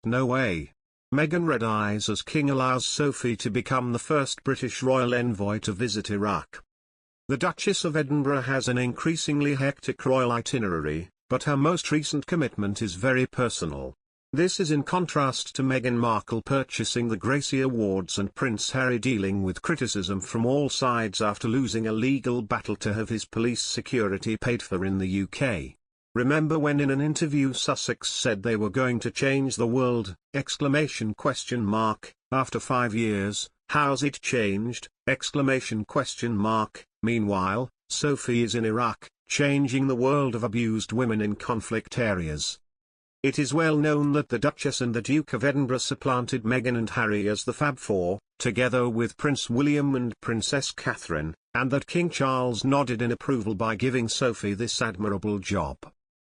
no way. Meghan red eyes as King allows Sophie to become the first British royal envoy to visit Iraq. The Duchess of Edinburgh has an increasingly hectic royal itinerary, but her most recent commitment is very personal. This is in contrast to Meghan Markle purchasing the Gracie Awards and Prince Harry dealing with criticism from all sides after losing a legal battle to have his police security paid for in the UK. Remember when in an interview Sussex said they were going to change the world, after 5 years, how's it changed, Meanwhile, Sophie is in Iraq, changing the world of abused women in conflict areas. It is well known that the Duchess and the Duke of Edinburgh supplanted Meghan and Harry as the Fab Four, together with Prince William and Princess Catherine, and that King Charles nodded in approval by giving Sophie this admirable job.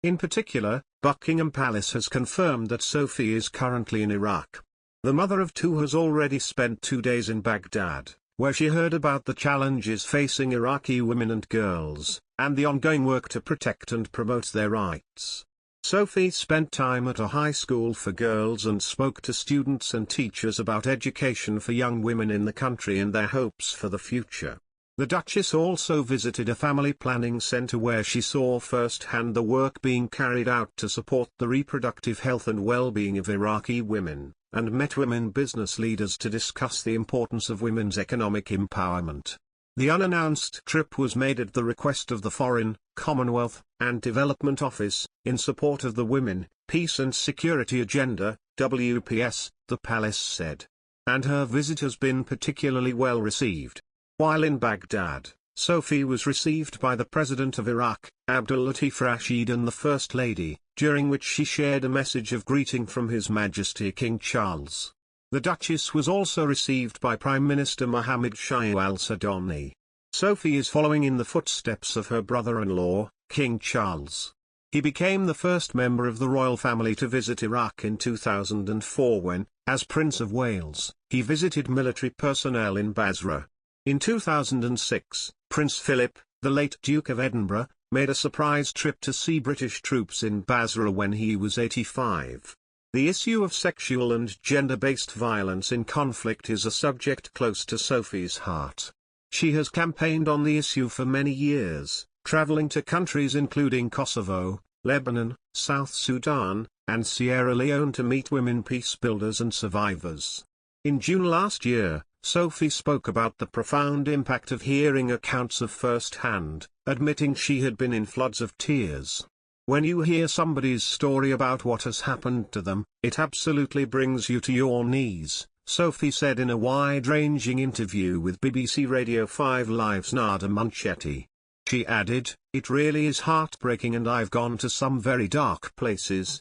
In particular, Buckingham Palace has confirmed that Sophie is currently in Iraq. The mother of two has already spent 2 days in Baghdad, where she heard about the challenges facing Iraqi women and girls, and the ongoing work to protect and promote their rights. Sophie spent time at a high school for girls and spoke to students and teachers about education for young women in the country and their hopes for the future. The Duchess also visited a family planning center where she saw firsthand the work being carried out to support the reproductive health and well-being of Iraqi women, and met women business leaders to discuss the importance of women's economic empowerment. The unannounced trip was made at the request of the Foreign, Commonwealth, and Development Office, in support of the Women, Peace and Security Agenda, WPS, the palace said. And her visit has been particularly well received. While in Baghdad, Sophie was received by the President of Iraq, Abdul Latif Rashid, and the First Lady, during which she shared a message of greeting from His Majesty King Charles. The Duchess was also received by Prime Minister Mohammed Shia al-Sudani. Sophie is following in the footsteps of her brother-in-law, King Charles. He became the first member of the royal family to visit Iraq in 2004 when, as Prince of Wales, he visited military personnel in Basra. In 2006, Prince Philip, the late Duke of Edinburgh, made a surprise trip to see British troops in Basra when he was 85. The issue of sexual and gender-based violence in conflict is a subject close to Sophie's heart. She has campaigned on the issue for many years, traveling to countries including Kosovo, Lebanon, South Sudan, and Sierra Leone to meet women peace builders and survivors. In June last year, Sophie spoke about the profound impact of hearing accounts of first-hand, admitting she had been in floods of tears. When you hear somebody's story about what has happened to them, it absolutely brings you to your knees, Sophie said in a wide-ranging interview with BBC Radio 5 Live's Nada Munchetti. She added, "It really is heartbreaking and I've gone to some very dark places,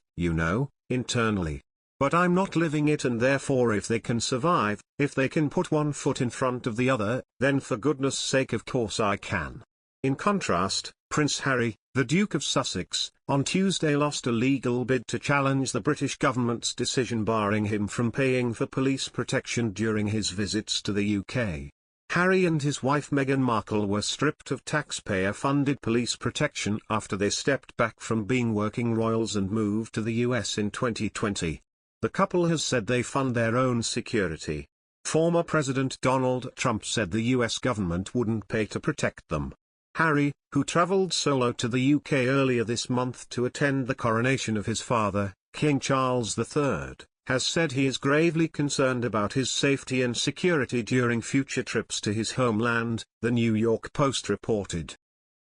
internally. But I'm not living it, and therefore if they can survive, if they can put one foot in front of the other, then for goodness sake of course I can." In contrast, Prince Harry, the Duke of Sussex, on Tuesday lost a legal bid to challenge the British government's decision barring him from paying for police protection during his visits to the UK. Harry and his wife Meghan Markle were stripped of taxpayer-funded police protection after they stepped back from being working royals and moved to the US in 2020. The couple has said they fund their own security. Former President Donald Trump said the US government wouldn't pay to protect them. Harry, who traveled solo to the UK earlier this month to attend the coronation of his father, King Charles III, has said he is gravely concerned about his safety and security during future trips to his homeland, the New York Post reported.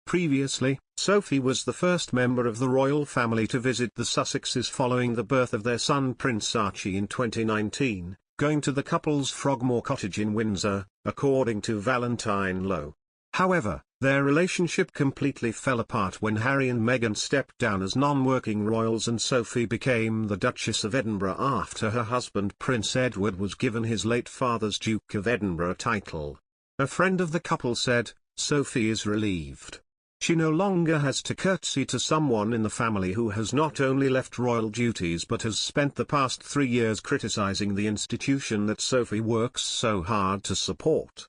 Previously, Sophie was the first member of the royal family to visit the Sussexes following the birth of their son Prince Archie in 2019, going to the couple's Frogmore cottage in Windsor, according to Valentine Lowe. However, their relationship completely fell apart when Harry and Meghan stepped down as non-working royals and Sophie became the Duchess of Edinburgh after her husband Prince Edward was given his late father's Duke of Edinburgh title. A friend of the couple said, "Sophie is relieved. She no longer has to curtsy to someone in the family who has not only left royal duties but has spent the past 3 years criticizing the institution that Sophie works so hard to support."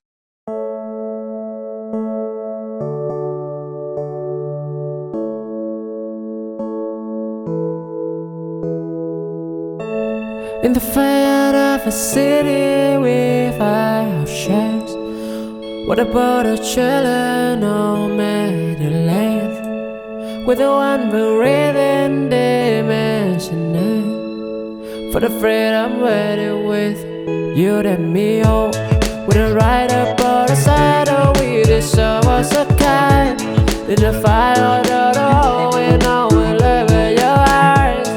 In the fire of a city with our shares. What about a children on Maryland? With the one breathing dimension. For the freedom waiting with you and me, oh. With a ride up on the side, oh, we deserve us a kind. In the fire, we know we live in your eyes.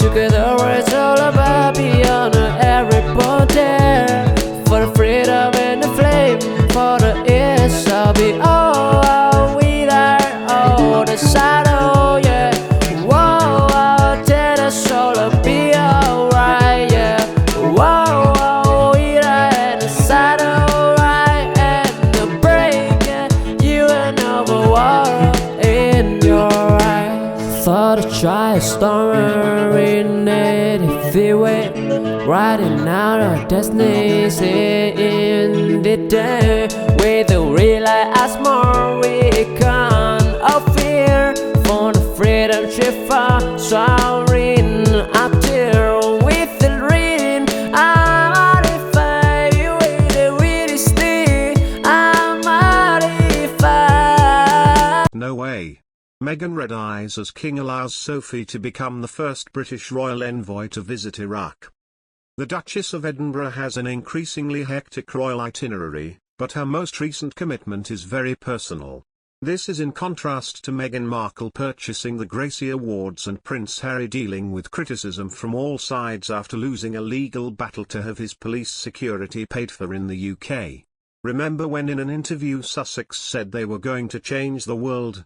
Together it's all about beyond every border. For the freedom and the flame, for the ears, I'll be oh, we there, oh, the shadow, yeah. Whoa, I'll tell us all to be alright, yeah. Whoa, we there, the shadow, right, and the break, yeah. You and over water in your eyes. Thought I'd try a storm in native freeway, riding out our destinies in the day. With the real as more we can of fear. For the freedom shiver, soaring up there with the reading. I'm modified with the really stick. I'm modified. No way. Meghan Red Eyes as King allows Sophie to become the first British royal envoy to visit Iraq. The Duchess of Edinburgh has an increasingly hectic royal itinerary, but her most recent commitment is very personal. This is in contrast to Meghan Markle purchasing the Gracie Awards and Prince Harry dealing with criticism from all sides after losing a legal battle to have his police security paid for in the UK. Remember when in an interview Sussex said they were going to change the world?